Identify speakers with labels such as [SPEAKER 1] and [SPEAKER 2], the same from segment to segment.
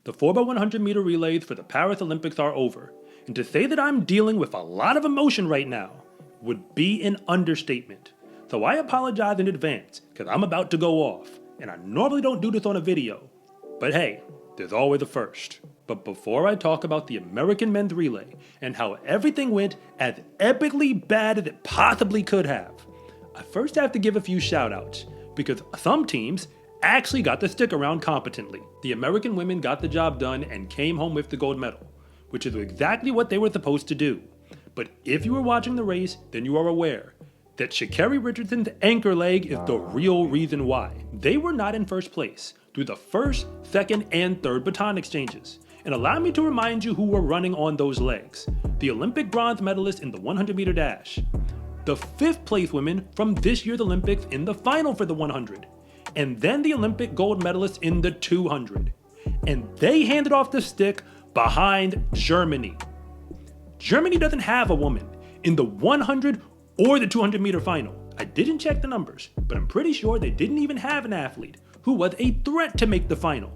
[SPEAKER 1] The 4x100 meter relays for the Paris Olympics are over, and to say that I'm dealing with a lot of emotion right now would be an understatement. So I apologize in advance, because I'm about to go off, and I normally don't do this on a video. But hey, there's always a first. But before I talk about the American men's relay and how everything went as epically bad as it possibly could have, I first have to give a few shout-outs, because some teams actually got to stick around competently. The American women got the job done and came home with the gold medal, which is exactly what they were supposed to do. But if you were watching the race, then you are aware that Sha'Carri Richardson's anchor leg is the real reason why. They were not in first place through the first, second, and third baton exchanges. And allow me to remind you who were running on those legs. The Olympic bronze medalist in the 100 meter dash. The 5th place women from this year's Olympics in the final for the 100. And then the Olympic gold medalist in the 200. And they handed off the stick behind Germany. Germany doesn't have a woman in the 100 or the 200 meter final. I didn't check the numbers, but I'm pretty sure they didn't even have an athlete who was a threat to make the final.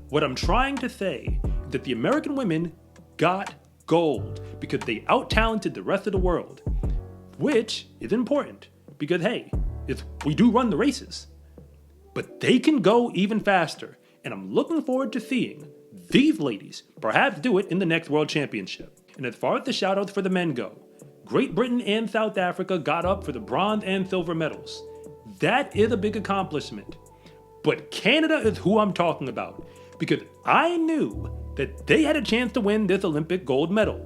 [SPEAKER 1] What I'm trying to say is that the American women got gold because they out-talented the rest of the world, which is important because hey, we do run the races. But they can go even faster, and I'm looking forward to seeing these ladies perhaps do it in the next World Championship. And as far as the shoutouts for the men go, Great Britain and South Africa got up for the bronze and silver medals. That is a big accomplishment. But Canada is who I'm talking about, because I knew that they had a chance to win this Olympic gold medal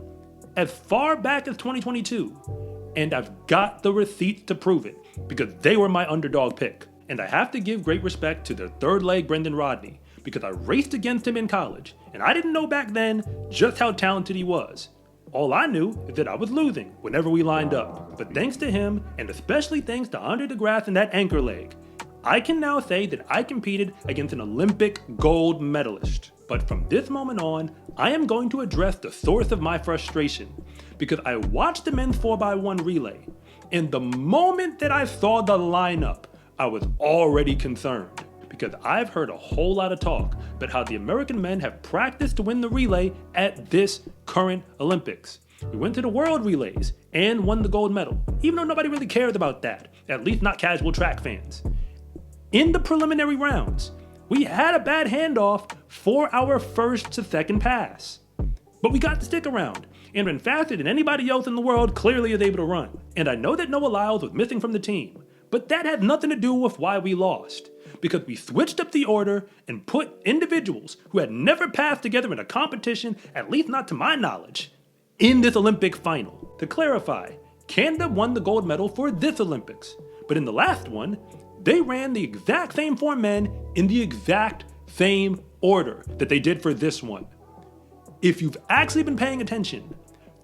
[SPEAKER 1] as far back as 2022. And I've got the receipts to prove it, because they were my underdog pick. And I have to give great respect to their third leg Brendan Rodney, because I raced against him in college, and I didn't know back then just how talented he was. All I knew is that I was losing whenever we lined up. But thanks to him, and especially thanks to Andre DeGrasse and that anchor leg, I can now say that I competed against an Olympic gold medalist. But from this moment on, I am going to address the source of my frustration, because I watched the men's 4x1 relay, and the moment that I saw the lineup, I was already concerned, because I've heard a whole lot of talk about how the American men have practiced to win the relay at this current Olympics. We went to the World Relays and won the gold medal, even though nobody really cares about that, at least not casual track fans. In the preliminary rounds, we had a bad handoff for our first to second pass. But we got to stick around and ran faster than anybody else in the world clearly is able to run. And I know that Noah Lyles was missing from the team, but that had nothing to do with why we lost, because we switched up the order and put individuals who had never passed together in a competition, at least not to my knowledge, in this Olympic final. To clarify, Canada won the gold medal for this Olympics, but in the last one, they ran the exact same 4 men in the exact same order that they did for this one. If you've actually been paying attention,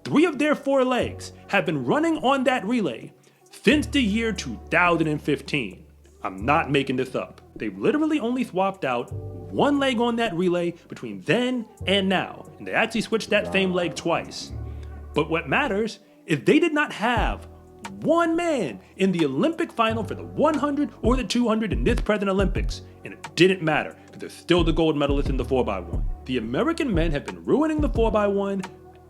[SPEAKER 1] 3 of their 4 legs have been running on that relay since the year 2015. I'm not making this up. They've literally only swapped out 1 leg on that relay between then and now, and they actually switched that same leg twice. But what matters is they did not have 1 man in the Olympic final for the 100 or the 200 in this present Olympics, and it didn't matter because they're still the gold medalists in the 4x1. The American men have been ruining the 4x1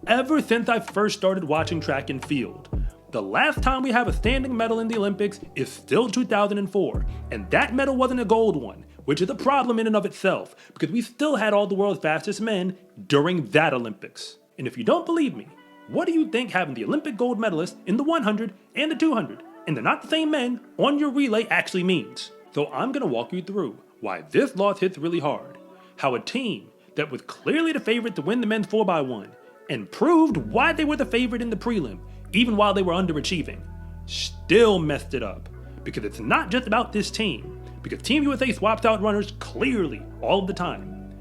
[SPEAKER 1] ever since I first started watching track and field. The last time we have a standing medal in the Olympics is still 2004, and that medal wasn't a gold one, which is a problem in and of itself, because we still had all the world's fastest men during that Olympics. And if you don't believe me, what do you think having the Olympic gold medalist in the 100 and the 200, and they're not the same men, on your relay actually means? So I'm going to walk you through why this loss hits really hard, how a team that was clearly the favorite to win the men's 4x1, and proved why they were the favorite in the prelim, even while they were underachieving, still messed it up. Because it's not just about this team, because Team USA swaps out runners clearly all of the time.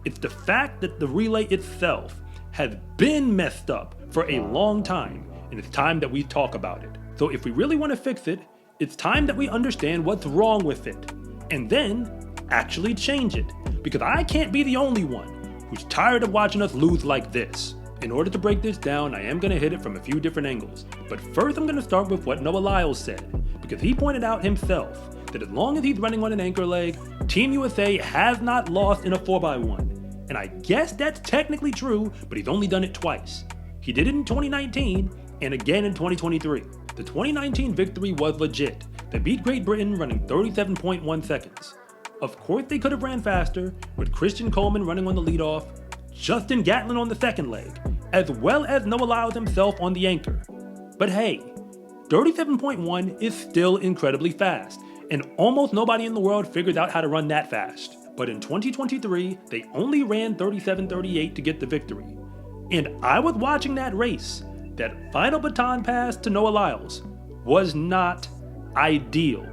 [SPEAKER 1] It's the fact that the relay itself has been messed up for a long time, and it's time that we talk about it. So if we really want to fix it, it's time that we understand what's wrong with it, and then actually change it. Because I can't be the only one who's tired of watching us lose like this. In order to break this down, I am going to hit it from a few different angles. But first I'm going to start with what Noah Lyles said, because he pointed out himself that as long as he's running on an anchor leg, Team USA has not lost in a 4x1. And I guess that's technically true, but he's only done it twice. He did it in 2019 and again in 2023. The 2019 victory was legit. They beat Great Britain running 37.1 seconds. Of course they could have ran faster, with Christian Coleman running on the leadoff, Justin Gatlin on the second leg, as well as Noah Lyles himself on the anchor. But hey, 37.1 is still incredibly fast, and almost nobody in the world figures out how to run that fast. But in 2023, they only ran 37.38 to get the victory. And I was watching that race. That final baton pass to Noah Lyles was not ideal.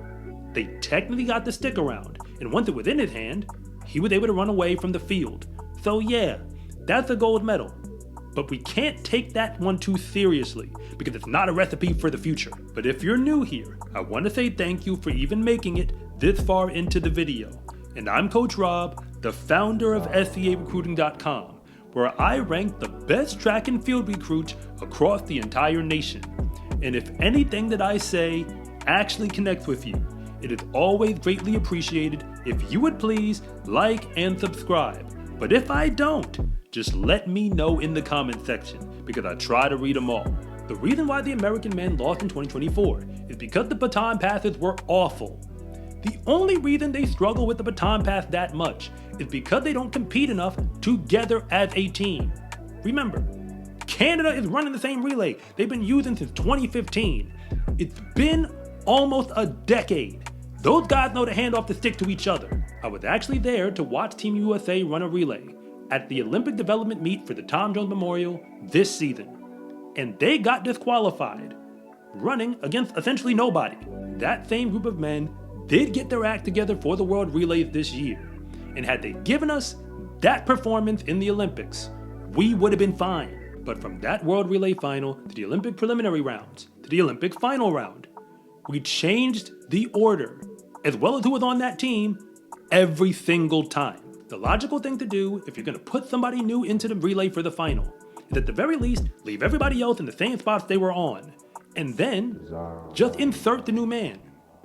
[SPEAKER 1] They technically got the stick around, and once it was in his hand, he was able to run away from the field. So yeah, that's a gold medal. But we can't take that one too seriously, because it's not a recipe for the future. But if you're new here, I want to say thank you for even making it this far into the video. And I'm Coach Rob, the founder of SCArecruiting.com, where I rank the best track and field recruits across the entire nation. And if anything that I say actually connects with you, it is always greatly appreciated if you would please like and subscribe. But if I don't, just let me know in the comment section, because I try to read them all. The reason why the American men lost in 2024 is because the baton passes were awful. The only reason they struggle with the baton pass that much is because they don't compete enough together as a team. Remember, Canada is running the same relay they've been using since 2015. It's been almost a decade. Those guys know to hand off the stick to each other. I was actually there to watch Team USA run a relay at the Olympic development meet for the Tom Jones Memorial this season. And they got disqualified, running against essentially nobody. That same group of men did get their act together for the World Relays this year. And had they given us that performance in the Olympics, we would have been fine. But from that World Relay final to the Olympic preliminary rounds to the Olympic final round, we changed the order, as well as who was on that team, every single time. The logical thing to do if you're going to put somebody new into the relay for the final is at the very least leave everybody else in the same spots they were on, and then just insert the new man.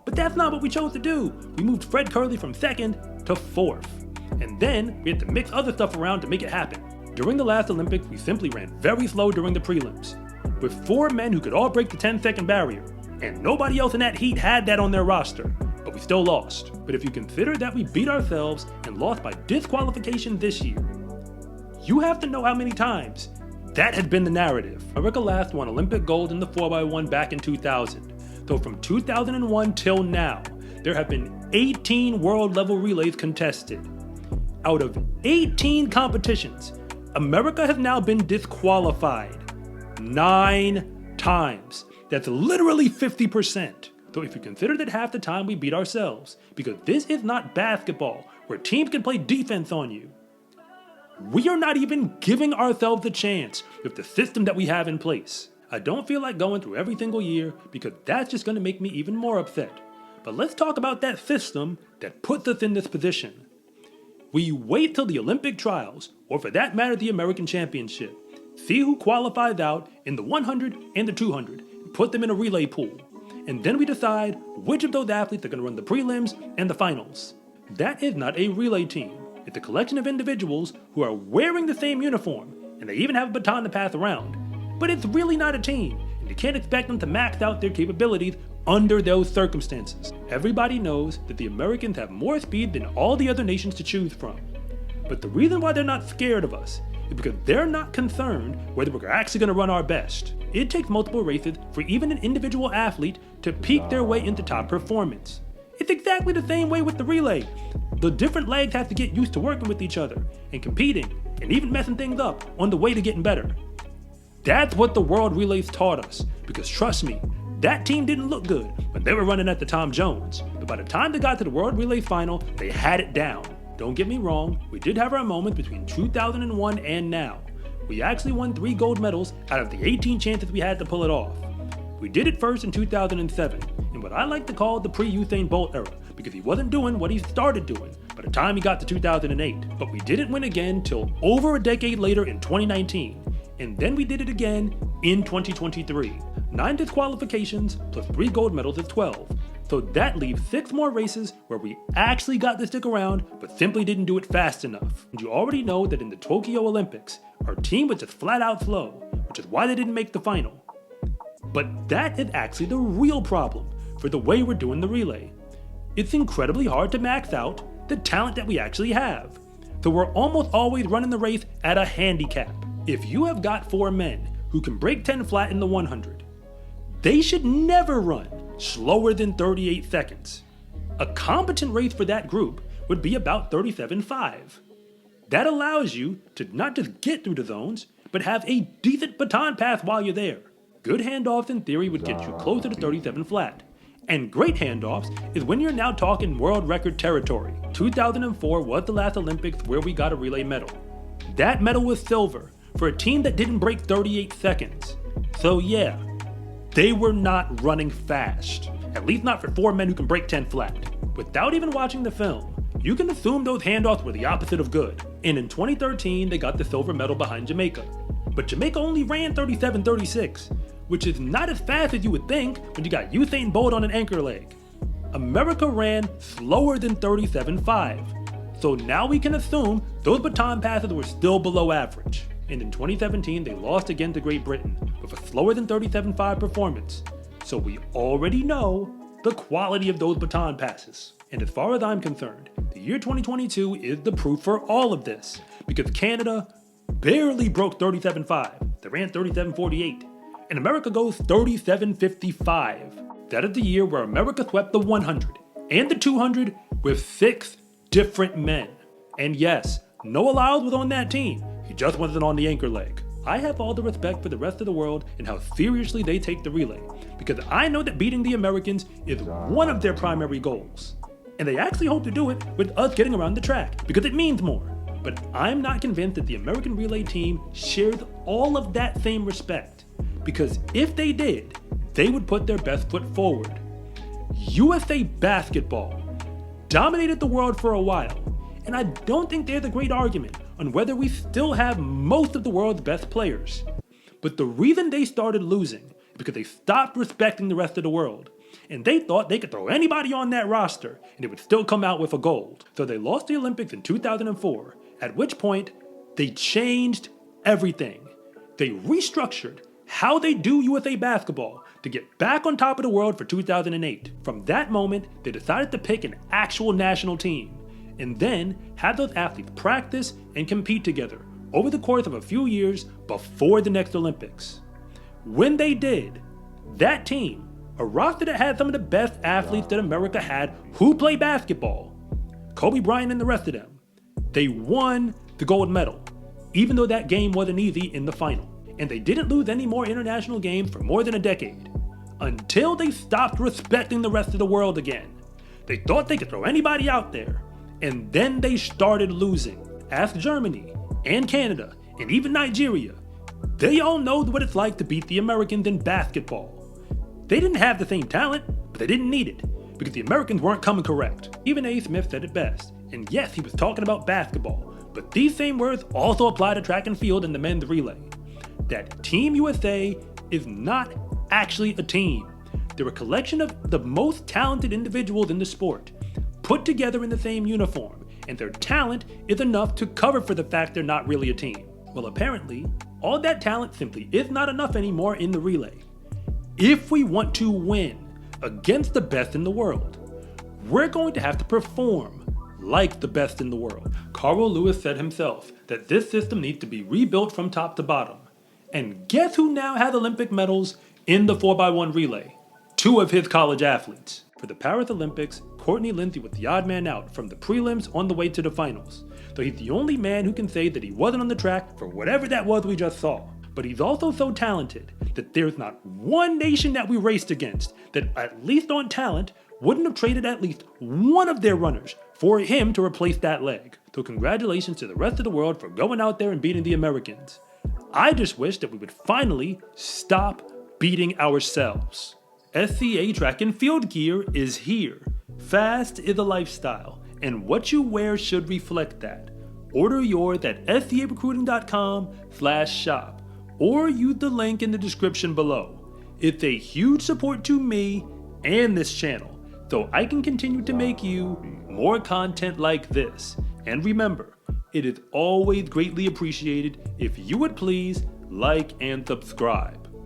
[SPEAKER 1] But that's not what we chose to do. We moved Fred Curley from second to fourth. And then we had to mix other stuff around to make it happen. During the last Olympics, we simply ran very slow during the prelims, with 4 men who could all break the 10-second barrier, and nobody else in that heat had that on their roster, but we still lost. But if you consider that we beat ourselves and lost by disqualification this year, you have to know how many times that has been the narrative. America last won Olympic gold in the 4x1 back in 2000. So from 2001 till now, there have been 18 world level relays contested. Out of 18 competitions, America has now been disqualified 9 times. That's literally 50%. So if you consider that half the time we beat ourselves, because this is not basketball where teams can play defense on you, we are not even giving ourselves a chance with the system that we have in place. I don't feel like going through every single year because that's just going to make me even more upset. But let's talk about that system that puts us in this position. We wait till the Olympic trials, or for that matter the American Championship, see who qualifies out in the 100 and the 200, and put them in a relay pool. And then we decide which of those athletes are going to run the prelims and the finals. That is not a relay team. It's a collection of individuals who are wearing the same uniform, and they even have a baton to pass around. But it's really not a team, and you can't expect them to max out their capabilities under those circumstances. Everybody knows that the Americans have more speed than all the other nations to choose from. But the reason why they're not scared of us is because they're not concerned whether we're actually going to run our best. It takes multiple races for even an individual athlete to peak their way into top performance. It's exactly the same way with the relay. The different legs have to get used to working with each other and competing and even messing things up on the way to getting better. That's what the World Relays taught us, because trust me, that team didn't look good when they were running at the Tom Jones, but by the time they got to the World Relay final, they had it down. Don't get me wrong, we did have our moments between 2001 and now. We actually won 3 gold medals out of the 18 chances we had to pull it off. We did it first in 2007, in what I like to call the pre-Usain Bolt era, because he wasn't doing what he started doing by the time he got to 2008. But we didn't win again till over a decade later in 2019. And then we did it again in 2023. 9 disqualifications plus 3 gold medals is 12. So that leaves 6 more races where we actually got to stick around but simply didn't do it fast enough. And you already know that in the Tokyo Olympics, our team was just flat out slow, which is why they didn't make the final. But that is actually the real problem for the way we're doing the relay. It's incredibly hard to max out the talent that we actually have. So we're almost always running the race at a handicap. If you have got 4 men who can break 10 flat in the 100, they should never run slower than 38 seconds. A competent race for that group would be about 37.5. That allows you to not just get through the zones, but have a decent baton pass while you're there. Good handoffs in theory would get you closer to 37 flat. And great handoffs is when you're now talking world record territory. 2004 was the last Olympics where we got a relay medal. That medal was silver for a team that didn't break 38 seconds. So yeah, they were not running fast. At least not for 4 men who can break 10 flat. Without even watching the film, you can assume those handoffs were the opposite of good. And in 2013, they got the silver medal behind Jamaica. But Jamaica only ran 37.36, which is not as fast as you would think when you got Usain Bolt on an anchor leg. America ran slower than 37.5. So now we can assume those baton passes were still below average. And in 2017, they lost again to Great Britain with a slower than 37.5 performance. So we already know the quality of those baton passes. And as far as I'm concerned, the year 2022 is the proof for all of this, because Canada barely broke 37.5. They ran 37.48. And America goes 37.55. That is the year where America swept the 100 and the 200 with 6 different men. And yes, Noah Lyles was on that team. He just wasn't on the anchor leg. I have all the respect for the rest of the world and how seriously they take the relay, because I know that beating the Americans is one of their primary goals. And they actually hope to do it with us getting around the track, because it means more. But I'm not convinced that the American relay team shares all of that same respect, because if they did, they would put their best foot forward. USA basketball dominated the world for a while, and I don't think there's a great argument on whether we still have most of the world's best players. But the reason they started losing is because they stopped respecting the rest of the world, and they thought they could throw anybody on that roster and it would still come out with a gold. So they lost the Olympics in 2004, at which point they changed everything. They restructured how they do USA basketball to get back on top of the world for 2008. From that moment, they decided to pick an actual national team, and then have those athletes practice and compete together over the course of a few years before the next Olympics. When they did, that team, a roster that had some of the best athletes that America had who play basketball, Kobe Bryant and the rest of them, they won the gold medal, even though that game wasn't easy in the final. And they didn't lose any more international games for more than a decade, until they stopped respecting the rest of the world again. They thought they could throw anybody out there, and then they started losing. Ask Germany, and Canada, and even Nigeria. They all know what it's like to beat the Americans in basketball. They didn't have the same talent, but they didn't need it, because the Americans weren't coming correct. Even A. Smith said it best, and yes, he was talking about basketball, but these same words also apply to track and field and the men's relay. That Team USA is not actually a team. They're a collection of the most talented individuals in the sport, put together in the same uniform, and their talent is enough to cover for the fact they're not really a team. Well, apparently, all that talent simply is not enough anymore in the relay. If we want to win against the best in the world, we're going to have to perform like the best in the world. Carl Lewis said himself that this system needs to be rebuilt from top to bottom. And guess who now has Olympic medals in the 4x1 relay? 2 of his college athletes. For the Paris Olympics, Courtney Lindsay was the odd man out from the prelims on the way to the finals. So he's the only man who can say that he wasn't on the track for whatever that was we just saw. But he's also so talented that there's not one nation that we raced against that, at least on talent, wouldn't have traded at least one of their runners for him to replace that leg. So congratulations to the rest of the world for going out there and beating the Americans. I just wish that we would finally stop beating ourselves. SCA Track and Field gear is here. Fast is a lifestyle, and what you wear should reflect that. Order yours at scarecruiting.com/shop or use the link in the description below. It's a huge support to me and this channel so I can continue to make you more content like this. And remember, it is always greatly appreciated if you would please like and subscribe.